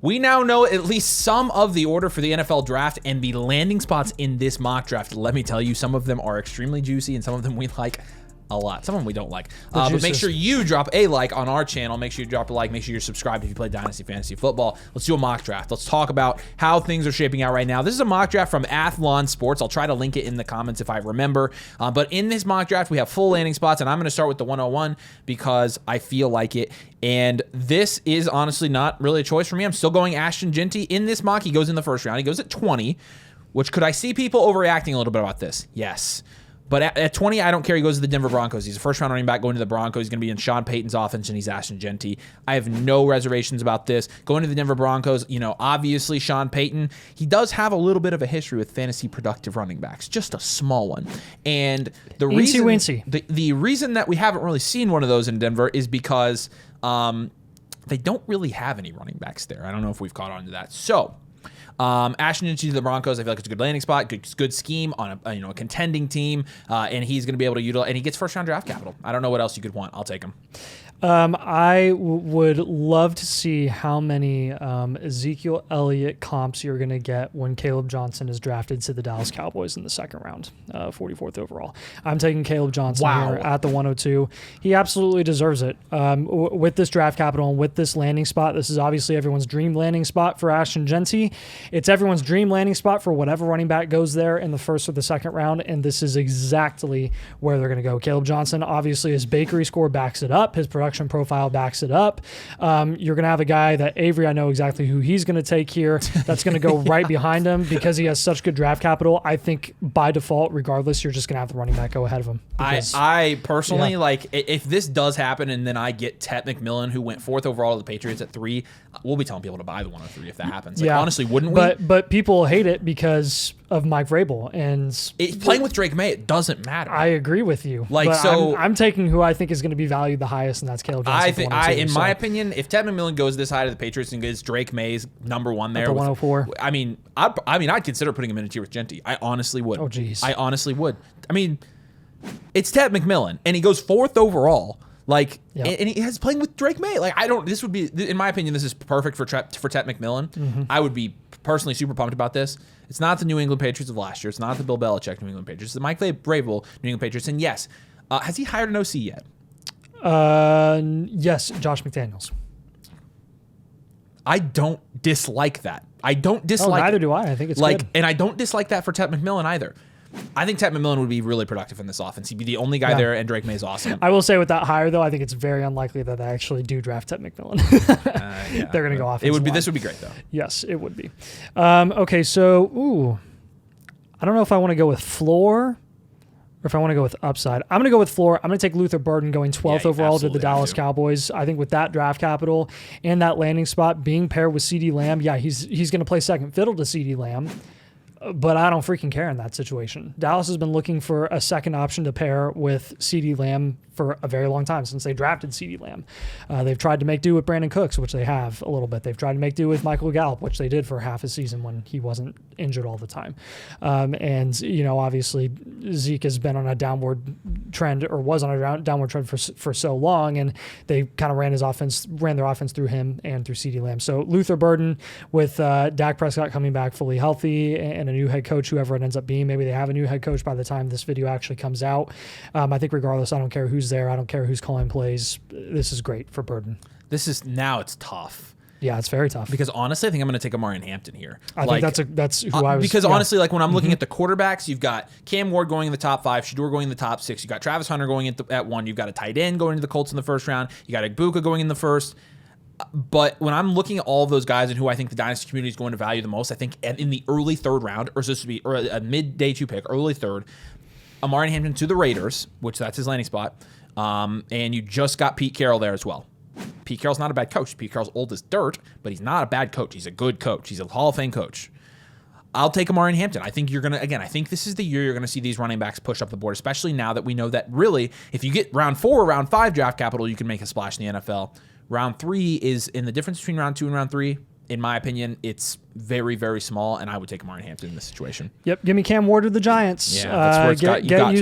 We now know at least some of the order for the NFL draft and the landing spots in this mock draft. Let me tell you, some of them are extremely juicy and some of them we like a lot. Some of them we don't like. But make sure you drop a like on our channel. Make sure you drop a like. Make sure you're subscribed if you play Dynasty Fantasy Football. Let's do a mock draft. Let's talk about how things are shaping out right now. This is a mock draft from Athlon Sports. I'll try to link it in the comments if I remember. But in this mock draft, we have full landing spots, and I'm going to start with the 101 because I feel like it. And this is honestly not really a choice for me. I'm still going Ashton Jeanty. In this mock, he goes in the first round. He goes at 20, which could I see people overreacting a little bit about this? Yes. But at 20, I don't care. He goes to the Denver Broncos. He's a first-round running back going to the Broncos. He's going to be in Sean Payton's offense, and he's Ashton Jeanty. I have no reservations about this. Going to the Denver Broncos, obviously Sean Payton, he does have a little bit of a history with fantasy productive running backs, just a small one. And the reason that we haven't really seen one of those in Denver is because they don't really have any running backs there. I don't know if we've caught on to that. So Ashton Jeanty to the Broncos, I feel like it's a good landing spot, good scheme on a contending team, and he's going to be able to utilize, and he gets first-round draft capital. I don't know what else you could want. I'll take him. I would love to see how many Ezekiel Elliott comps you're going to get when Caleb Johnson is drafted to the Dallas Cowboys in the second round, 44th overall. I'm taking Caleb Johnson here at the 102. He absolutely deserves it. With this draft capital and with this landing spot, this is obviously everyone's dream landing spot for Ashton Jeanty. It's everyone's dream landing spot for whatever running back goes there in the first or the second round, and this is exactly where they're going to go. Caleb Johnson, obviously, his bakery score backs it up. His production profile backs it up. You're going to have a guy that Avery, I know exactly who he's going to take here. That's going to go right behind him because he has such good draft capital. I think by default, regardless, you're just going to have the running back go ahead of him. I personally, if this does happen and then I get Tet McMillan, who went 4th overall to the Patriots at 3, we'll be telling people to buy the 103 if that happens. Honestly, wouldn't we? But people hate it because of Mike Vrabel. And playing with Drake May, it doesn't matter. I agree with you. I'm taking who I think is going to be valued the highest, and that's Caleb Johnson. In my opinion, if Ted McMillan goes this high to the Patriots and gets Drake May's number 1 there, at the 104. I'd consider putting him in a tier with Jeanty. I honestly would. Oh, geez. I honestly would. It's Ted McMillan, and he goes 4th overall. And he has playing with Drake May. This would be, in my opinion, this is perfect for Tet McMillan. Mm-hmm. I would be personally super pumped about this. It's not the New England Patriots of last year. It's not the Bill Belichick New England Patriots. It's the Mike Vrabel New England Patriots. And yes, has he hired an OC yet? Yes, Josh McDaniels. I don't dislike that. Neither do I. I think it's good. And I don't dislike that for Tet McMillan either. I think Tet McMillan would be really productive in this offense. He'd be the only guy there, and Drake May's awesome. I will say with that hire, though, I think it's very unlikely that they actually do draft Tet McMillan. They're going to go off. This would be great, though. Yes, it would be. Okay, so, I don't know if I want to go with floor or if I want to go with upside. I'm going to go with floor. I'm going to take Luther Burden going 12th overall to the Dallas Cowboys. I think with that draft capital and that landing spot being paired with CeeDee Lamb, he's going to play second fiddle to CeeDee Lamb. But I don't freaking care in that situation. Dallas has been looking for a second option to pair with CeeDee Lamb for a very long time since they drafted CeeDee Lamb. They've tried to make do with Brandon Cooks, which they have a little bit. They've tried to make do with Michael Gallup, which they did for half a season when he wasn't injured all the time. Obviously Zeke has been on a downward trend, or was on a downward trend for so long, and they kind of ran their offense through him and through CeeDee Lamb. So Luther Burden with Dak Prescott coming back fully healthy and a new head coach, whoever it ends up being. Maybe they have a new head coach by the time this video actually comes out. I think regardless, I don't care who's there. I don't care who's calling plays. This is great for Burden. It's tough. Yeah, it's very tough. Because honestly, I think I'm going to take Amari Hampton here. I think that's who I was. Because honestly, when I'm looking at the quarterbacks, you've got Cam Ward going in the top 5, Shedeur going in the top 6. You've got Travis Hunter going at 1. You've got a tight end going to the Colts in the first round. You got Igbuka going in the first. But when I'm looking at all of those guys and who I think the Dynasty community is going to value the most, I think in the early 3rd round, or supposed to be a mid-day 2 pick, early 3rd, Amari Hampton to the Raiders, which that's his landing spot, and you just got Pete Carroll there as well. Pete Carroll's not a bad coach. Pete Carroll's old as dirt, but he's not a bad coach. He's a good coach. He's a Hall of Fame coach. I'll take Amari Hampton. I think I think this is the year you're going to see these running backs push up the board, especially now that we know that really, if you get round 4 or round 5 draft capital, you can make a splash in the NFL. Round 3 is in the difference between round 2 and round 3. In my opinion, it's very, very small, and I would take Amari Hampton in this situation. Yep, give me Cam Ward to the Giants. Yeah, that's where get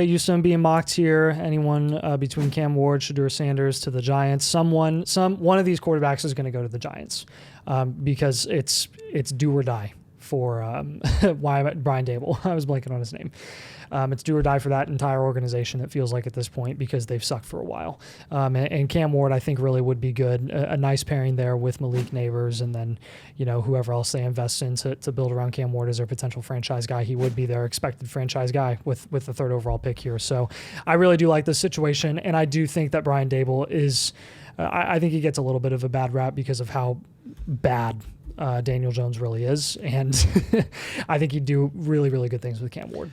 used to him being mocked here. Anyone between Cam Ward, Shedeur Sanders to the Giants. One of these quarterbacks is going to go to the Giants. because it's do or die for Brian Dable. I was blanking on his name. It's do or die for that entire organization, it feels like at this point, because they've sucked for a while. And Cam Ward, I think, really would be good. A nice pairing there with Malik Neighbors, and then, whoever else they invest in to build around Cam Ward as their potential franchise guy. He would be their expected franchise guy with the third overall pick here. So I really do like this situation, and I do think that Brian Dable is, I think he gets a little bit of a bad rap because of how bad Daniel Jones really is, and I think he'd do really, really good things with Cam Ward.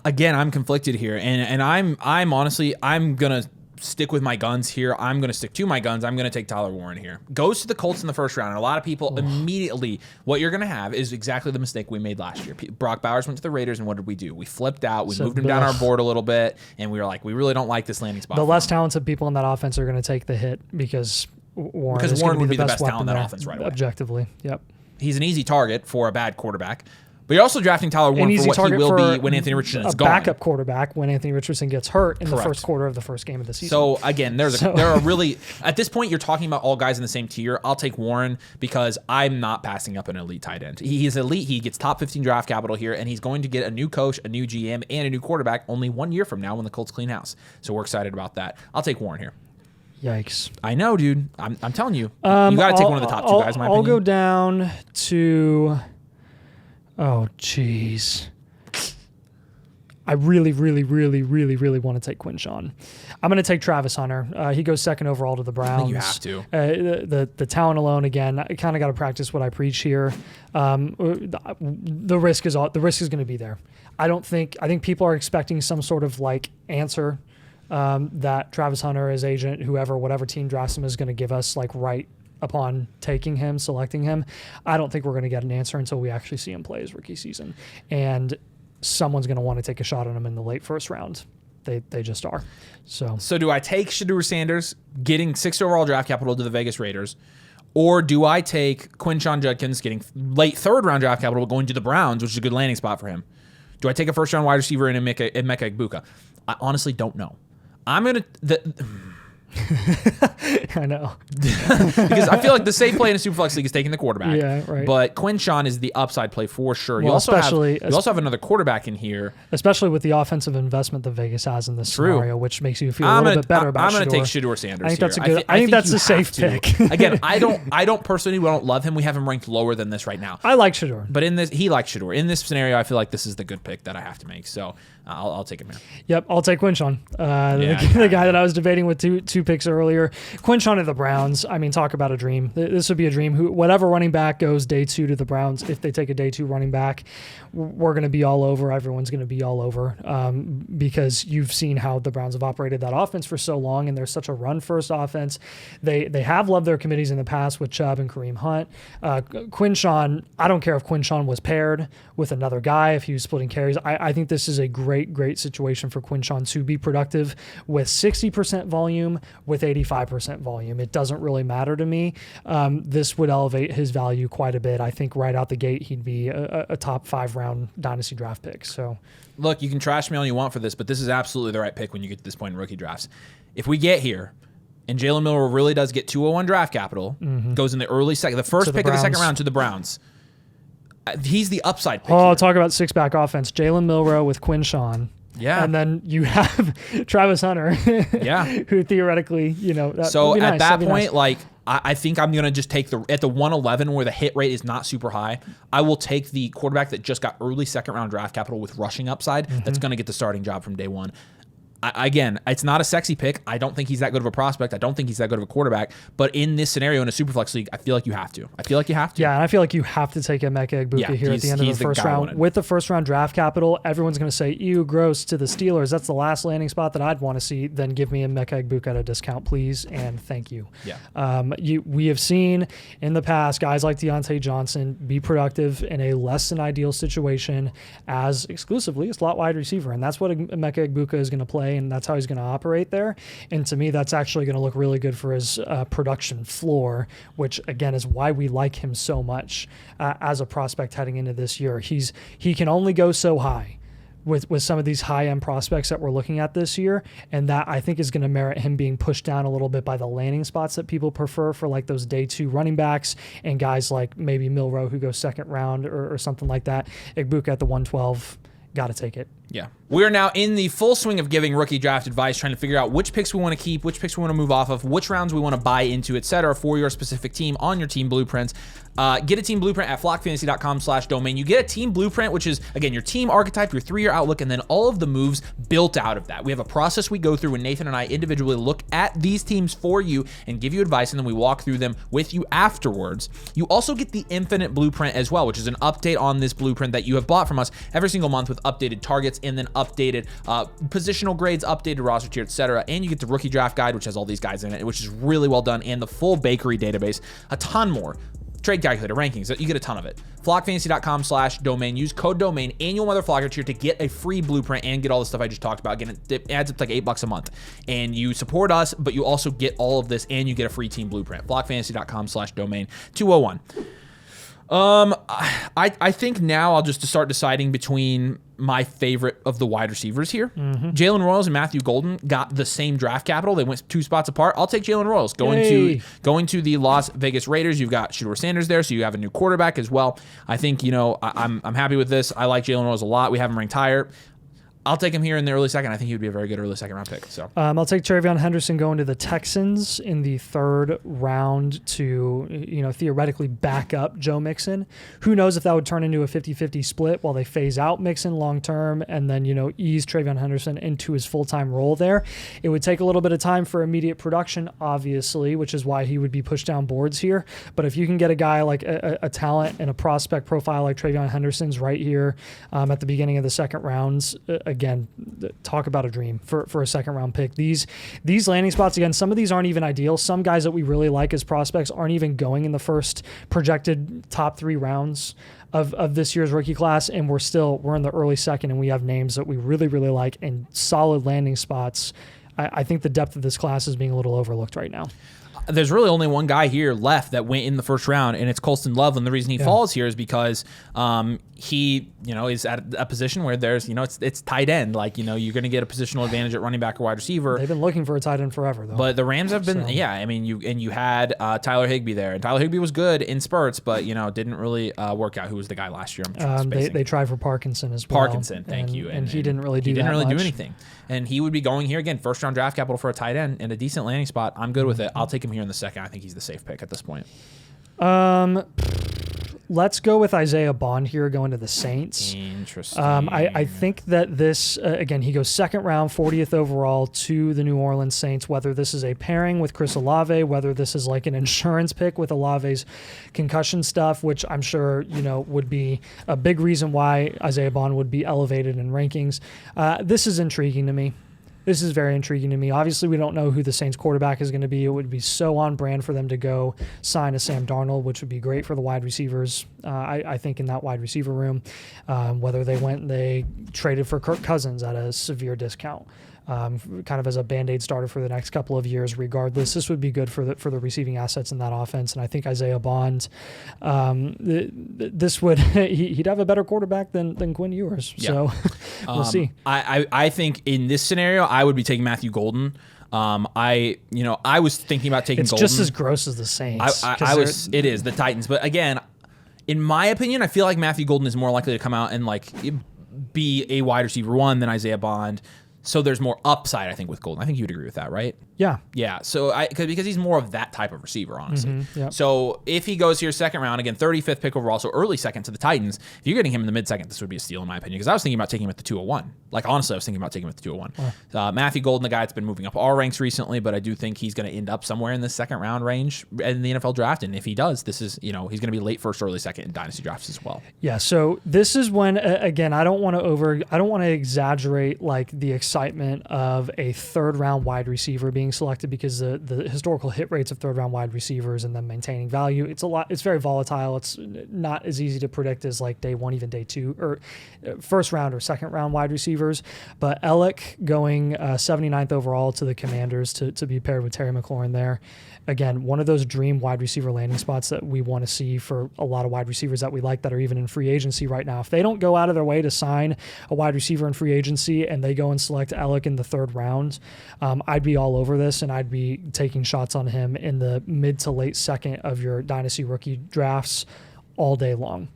Again, I'm conflicted here, and I'm honestly, I'm gonna stick with my guns here. I'm gonna stick to my guns. I'm gonna take Tyler Warren here. Goes to the Colts in the first round, and a lot of people immediately, what you're gonna have is exactly the mistake we made last year. Brock Bowers went to the Raiders, and what did we do? We flipped out. We moved him down our board a little bit, and we were like, we really don't like this landing spot. The less talented people in that offense are gonna take the hit because Warren would be the best talent in that offense right away. Objectively, yep. He's an easy target for a bad quarterback. But you're also drafting Tyler Warren for what he will be when Anthony Richardson is gone. A backup quarterback when Anthony Richardson gets hurt in the first quarter of the first game of the season. So, again, there are really... At this point, you're talking about all guys in the same tier. I'll take Warren because I'm not passing up an elite tight end. He's elite. He gets top 15 draft capital here, and he's going to get a new coach, a new GM, and a new quarterback only 1 year from now when the Colts clean house. So we're excited about that. I'll take Warren here. Yikes. I know, dude. I'm telling you. You got to take one of the top two guys, in my opinion. I'll go down to... Oh, jeez. I really, really, really, really, really want to take Quinshon. I'm going to take Travis Hunter. He goes second overall to the Browns. I think you have to. The talent alone, again, I kind of got to practice what I preach here. The risk is going to be there. I think people are expecting some sort of answer that Travis Hunter, his agent, whatever team drafts him, is going to give us right upon taking him, selecting him. I don't think we're going to get an answer until we actually see him play his rookie season. And someone's going to want to take a shot on him in the late first round. They just are. So do I take Shedeur Sanders, getting 6th overall draft capital to the Vegas Raiders, or do I take Quinshon Judkins, getting late 3rd round draft capital, going to the Browns, which is a good landing spot for him? Do I take a 1st round wide receiver in Emeka Egbuka? I honestly don't know. I'm going to... I know. Because I feel like the safe play in a Superflex league is taking the quarterback. Yeah, right. But Quinshon is the upside play for sure. Well, you also have another quarterback in here. Especially with the offensive investment that Vegas has in this scenario, which makes you feel a little bit better about Shedeur. I'm going to take Shedeur Sanders. I think that's a good. I think that's a safe pick. Again, I don't personally love him. We have him ranked lower than this right now. I like Shedeur. But he likes Shedeur. In this scenario, I feel like this is the good pick that I have to make. So I'll take him here. Yep, I'll take Quinshon. The guy that I was debating with two picks earlier. Quinshon to the Browns. I mean, talk about a dream. This would be a dream. Whatever running back goes day 2 to the Browns, if they take a day 2 running back, we're going to be all over. Everyone's going to be all over because you've seen how the Browns have operated that offense for so long, and they're such a run-first offense. They have loved their committees in the past with Chubb and Kareem Hunt. Quinshon, I don't care if Quinshon was paired with another guy, if he was splitting carries. I think this is a great situation for Quinshon to be productive with 60% volume, with 85% volume. It doesn't really matter to me. This would elevate his value quite a bit. I think right out the gate, he'd be a top 5 round dynasty draft pick. So, look, you can trash me all you want for this, but this is absolutely the right pick when you get to this point in rookie drafts. If we get here and Jalen Milroe really does get 201 draft capital, goes in the early second, the first pick of the second round to the Browns, he's the upside pick. Oh, talk about 6-back offense. Jalen Milroe with Quinshon. Yeah. And then you have Travis Hunter, who theoretically, so at nice. That point, nice. I think I'm going to just take at the 111 where the hit rate is not super high. I will take the quarterback that just got early 2nd round draft capital with rushing upside. That's going to get the starting job from day 1. Again, it's not a sexy pick. I don't think he's that good of a prospect. I don't think he's that good of a quarterback. But in this scenario, in a Superflex league, I feel like you have to. Yeah, and I feel like you have to take Emeka Egbuka here at the end of the first round. With the 1st round draft capital, everyone's going to say, ew, gross, to the Steelers. That's the last landing spot that I'd want to see. Then give me Emeka Egbuka at a discount, please, and thank you. Yeah. We have seen in the past guys like Deontay Johnson be productive in a less than ideal situation as exclusively a slot wide receiver, and that's what Emeka Egbuka is going to play, and that's how he's going to operate there. And to me, that's actually going to look really good for his production floor, which again is why we like him so much as a prospect heading into this year. He can only go so high with some of these high-end prospects that we're looking at this year, and that I think is going to merit him being pushed down a little bit by the landing spots that people prefer for like those day 2 running backs and guys like maybe Milroe who goes second round or something like that. Igbuka at the 112, got to take it. Yeah. We are now in the full swing of giving rookie draft advice, trying to figure out which picks we want to keep, which picks we want to move off of, which rounds we want to buy into, etc. for your specific team on your team blueprints. Get a team blueprint at flockfantasy.com/domain. You get a team blueprint, which is, again, your team archetype, your 3-year outlook, and then all of the moves built out of that. We have a process we go through when Nathan and I individually look at these teams for you and give you advice, and then we walk through them with you afterwards. You also get the infinite blueprint as well, which is an update on this blueprint that you have bought from us every single month with updated targets and then updated positional grades, updated roster tier, etc. And you get the rookie draft guide, which has all these guys in it, which is really well done, and the full bakery database, a ton more. Trade calculator, rankings, you get a ton of it. Flockfantasy.com/domain. Use code domain, annual Motherflocker tier to get a free blueprint and get all the stuff I just talked about. Again, it adds up to like $8 a month. And you support us, but you also get all of this and you get a free team blueprint. Flockfantasy.com/domain 201. I think now I'll just start deciding between my favorite of the wide receivers here. Jalen Royals and Matthew Golden got the same draft capital. They went 2 spots apart. I'll take Jalen Royals. Going to the Las Vegas Raiders. You've got Shedeur Sanders there, so you have a new quarterback as well. I think, I'm happy with this. I like Jalen Royals a lot. We have him ranked higher. I'll take him here in the early second. I think he would be a very good early second round pick. So I'll take TreVeyon Henderson going to the Texans in the 3rd round to, theoretically back up Joe Mixon. Who knows if that would turn into a 50-50 split while they phase out Mixon long term and then, ease TreVeyon Henderson into his full-time role there. It would take a little bit of time for immediate production, obviously, which is why he would be pushed down boards here. But if you can get a guy like a talent and a prospect profile like TreVeyon Henderson's right here at the beginning of the second rounds, again, talk about a dream for a second round pick. These landing spots, again, some of these aren't even ideal. Some guys that we really like as prospects aren't even going in the first projected top 3 rounds of this year's rookie class, and we're in the early second, and we have names that we really, really like and solid landing spots. I think the depth of this class is being a little overlooked right now. There's really only one guy here left that went in the first round, and it's Colston Love. And the reason he falls here is because he, is at a position where there's, it's tight end. Like, you're going to get a positional advantage at running back or wide receiver. They've been looking for a tight end forever, though. But the Rams have been, you had Tyler Higbee there, and Tyler Higbee was good in spurts, but didn't really work out. Who was the guy last year? They tried for Parkinson as well. Parkinson, thank you. And he didn't really do that much. He didn't really do anything. And he would be going here again, first round draft capital for a tight end and a decent landing spot. I'm good with it. I'll take him here in the second. I think he's the safe pick at this point. Let's go with Isaiah Bond here going to the Saints. Interesting. I think that this, again, he goes second round, 40th overall to the New Orleans Saints, whether this is a pairing with Chris Olave, whether this is like an insurance pick with Olave's concussion stuff, which I'm sure, would be a big reason why Isaiah Bond would be elevated in rankings. This is intriguing to me. This is very intriguing to me. Obviously, we don't know who the Saints quarterback is going to be. It would be so on brand for them to go sign a Sam Darnold, which would be great for the wide receivers, I think, in that wide receiver room. Whether they went and they traded for Kirk Cousins at a severe discount, kind of as a Band-Aid starter for the next couple of years. Regardless, this would be good for the receiving assets in that offense. And I think Isaiah Bond, this would he'd have a better quarterback than Quinn Ewers. Yeah. So we'll see. I think in this scenario, I would be taking Matthew Golden. I was thinking about taking Golden. It's just as gross as the Saints. It is the Titans, but again, in my opinion, I feel like Matthew Golden is more likely to come out and be a wide receiver 1 than Isaiah Bond. So there's more upside, I think, with Golden. I think you would agree with that, right? Yeah. Yeah. So because he's more of that type of receiver, honestly. Mm-hmm, yep. So if he goes here second round, again, 35th pick overall, so early second to the Titans, if you're getting him in the mid-second, this would be a steal in my opinion, because I was thinking about taking him at the 201. Honestly, I was thinking about taking him at the 201. Wow. Matthew Golden, the guy that's been moving up our ranks recently, but I do think he's going to end up somewhere in the second round range in the NFL draft. And if he does, this is, he's going to be late first, early second in dynasty drafts as well. Yeah. So this is when, again, I don't want to exaggerate the excitement of a third-round wide receiver being selected because the historical hit rates of third-round wide receivers and then maintaining value, it's very volatile. It's not as easy to predict as like day one, even day two, or first round or second round wide receivers. But Ellick going 79th overall to the Commanders to be paired with Terry McLaurin there. Again, one of those dream wide receiver landing spots that we want to see for a lot of wide receivers that we like that are even in free agency right now. If they don't go out of their way to sign a wide receiver in free agency and they go and select Ellick in the third round, I'd be all over this, and I'd be taking shots on him in the mid to late second of your Dynasty rookie drafts all day long,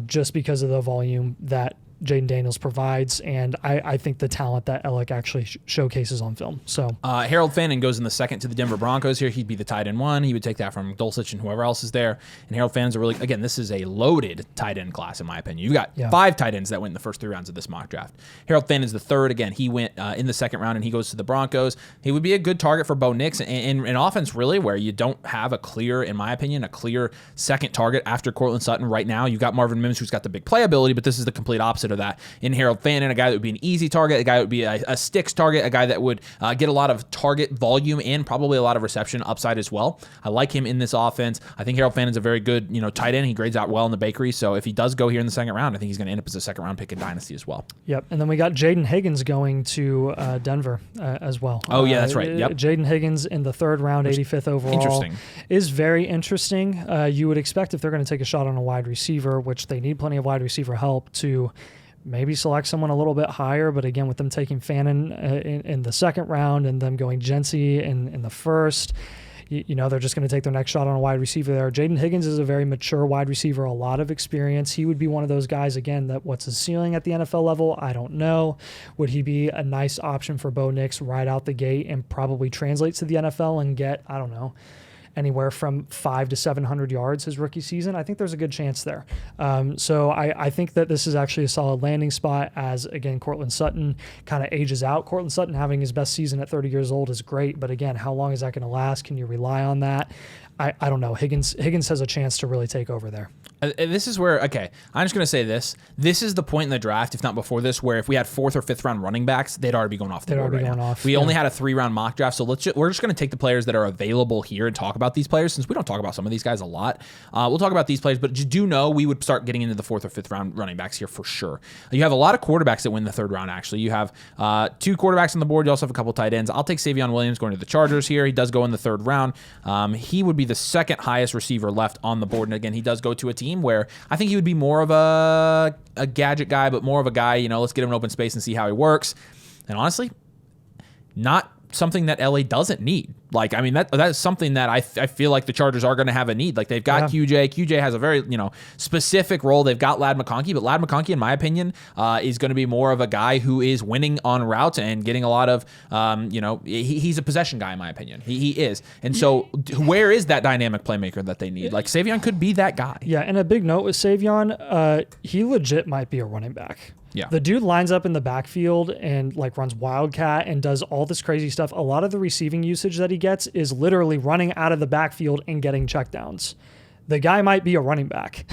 just because of the volume that Jaden Daniels provides, and I think the talent that Ellick actually showcases on film. So Harold Fannin goes in the second to the Denver Broncos here. He'd be the tight end one. He would take that from Dulcich and whoever else is there. And Harold Fannin's again, this is a loaded tight end class in my opinion. You've got 5 tight ends that went in the first 3 rounds of this mock draft. Harold Fannin's the third. Again, he went in the second round and he goes to the Broncos. He would be a good target for Bo Nix in an offense really where you don't have in my opinion, a clear second target after Courtland Sutton right now. You've got Marvin Mims who's got the big playability, but this is the complete opposite of that. In Harold Fannin, a guy that would be an easy target, a guy that would be a sticks target, a guy that would get a lot of target volume and probably a lot of reception upside as well. I like him in this offense. I think Harold Fannin's a very good tight end. He grades out well in the bakery, so if he does go here in the second round, I think he's going to end up as a second round pick in Dynasty as well. Yep, and then we got Jaden Higgins going to Denver as well. Oh yeah, that's right. Yep. Jaden Higgins in the third round, 85th overall. Interesting. Is very interesting. You would expect if they're going to take a shot on a wide receiver, which they need plenty of wide receiver help, to maybe select someone a little bit higher, but again, with them taking Fannin in the second round and them going Jency in the first, they're just going to take their next shot on a wide receiver there. Jaden Higgins is a very mature wide receiver, a lot of experience. He would be one of those guys, again, that what's his ceiling at the NFL level? I don't know. Would he be a nice option for Bo Nix right out the gate and probably translate to the NFL and get, I don't know, anywhere from 500 to 700 yards his rookie season? I think there's a good chance there. So I think that this is actually a solid landing spot as, again, Courtland Sutton kind of ages out. Courtland Sutton having his best season at 30 years old is great, but again, how long is that going to last? Can you rely on that? I don't know. Higgins has a chance to really take over there. This is where, okay, I'm just going to say this. This is the point in the draft, if not before this, where if we had 4th or 5th round running backs, they'd already be going off the board right now. We only had a 3-round mock draft, so we're just going to take the players that are available here and talk about these players, since we don't talk about some of these guys a lot. We'll talk about these players, but you do know we would start getting into the 4th or 5th round running backs here for sure. You have a lot of quarterbacks that win the 3rd round, actually. You have 2 quarterbacks on the board. You also have a couple tight ends. I'll take Savion Williams going to the Chargers here. He does go in the 3rd round. He would be the second highest receiver left on the board, and again, he does go to a team where I think he would be more of a gadget guy, but more of a guy, let's get him in open space and see how he works. And honestly, not something that LA doesn't need. That's something that I feel like the Chargers are going to have a need. Like, they've got QJ. QJ has a very, specific role. They've got Ladd McConkey, but Ladd McConkey, in my opinion, is going to be more of a guy who is winning on routes and getting a lot of, he's a possession guy, in my opinion. He is. And so where is that dynamic playmaker that they need? Like, Savion could be that guy. Yeah, and a big note with Savion, he legit might be a running back. Yeah. The dude lines up in the backfield and runs wildcat and does all this crazy stuff. A lot of the receiving usage that he gets is literally running out of the backfield and getting checkdowns. The guy might be a running back.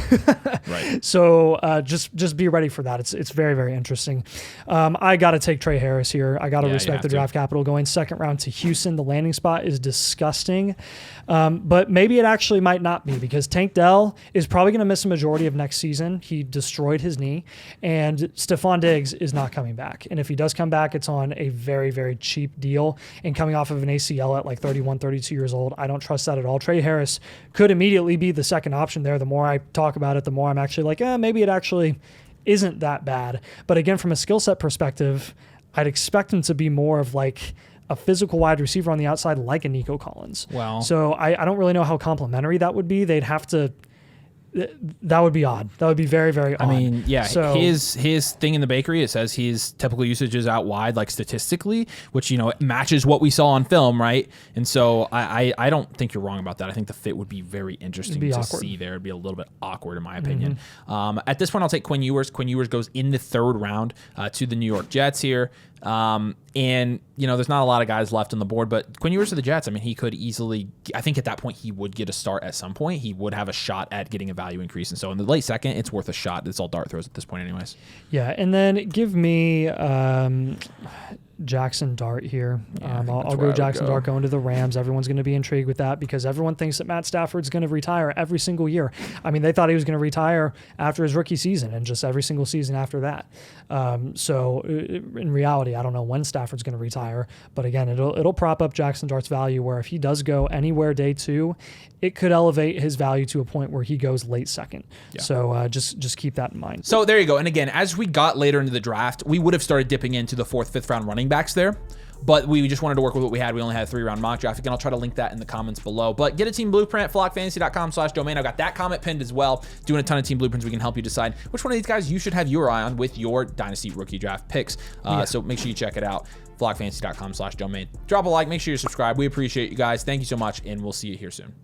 Right. So just be ready for that. It's very, very interesting. I got to take Trey Harris here. I got to respect the draft capital going 2nd round to Houston. The landing spot is disgusting. But maybe it actually might not be, because Tank Dell is probably going to miss a majority of next season. He destroyed his knee, and Stephon Diggs is not coming back. And if he does come back, it's on a very, very cheap deal. And coming off of an ACL at 31, 32 years old, I don't trust that at all. Trey Harris could immediately be the second option there. The more I talk about it, the more I'm actually maybe it actually isn't that bad. But again, from a skill set perspective, I'd expect him to be more of a physical wide receiver on the outside, like a Nico Collins. Wow. So I don't really know how complimentary that would be. They'd have to. That would be odd. That would be very, very odd. I mean, yeah, so his thing in the bakery, it says his typical usage is out wide, statistically, which, it matches what we saw on film, right? And so I don't think you're wrong about that. I think the fit would be very interesting to see there. It'd be a little bit awkward, in my opinion. At this point, I'll take Quinn Ewers. Quinn Ewers goes in the 3rd round to the New York Jets here. And, there's not a lot of guys left on the board, but Quinn Ewers to the Jets, I mean, he could easily, I think at that point he would get a start at some point. He would have a shot at getting a value increase. And so in the late 2nd, it's worth a shot. It's all dart throws at this point anyways. Yeah, and then give me Jackson Dart here. Yeah, I'll go Jackson Dart going to the Rams. Everyone's going to be intrigued with that because everyone thinks that Matt Stafford's going to retire every single year. I mean, they thought he was going to retire after his rookie season and just every single season after that. So in reality, I don't know when Stafford's going to retire, but again, it'll prop up Jackson Dart's value where if he does go anywhere day 2, it could elevate his value to a point where he goes late second. Yeah. So just keep that in mind. So there you go. And again, as we got later into the draft, we would have started dipping into the 4th, 5th round running backs there. But we just wanted to work with what we had. We only had a 3-round mock draft. Again, I'll try to link that in the comments below. But get a team blueprint, flockfantasy.com/domain. I've got that comment pinned as well. Doing a ton of team blueprints. We can help you decide which one of these guys you should have your eye on with your Dynasty rookie draft picks. So make sure you check it out. flockfantasy.com/domain. Drop a like. Make sure you subscribe. We appreciate you guys. Thank you so much, and we'll see you here soon.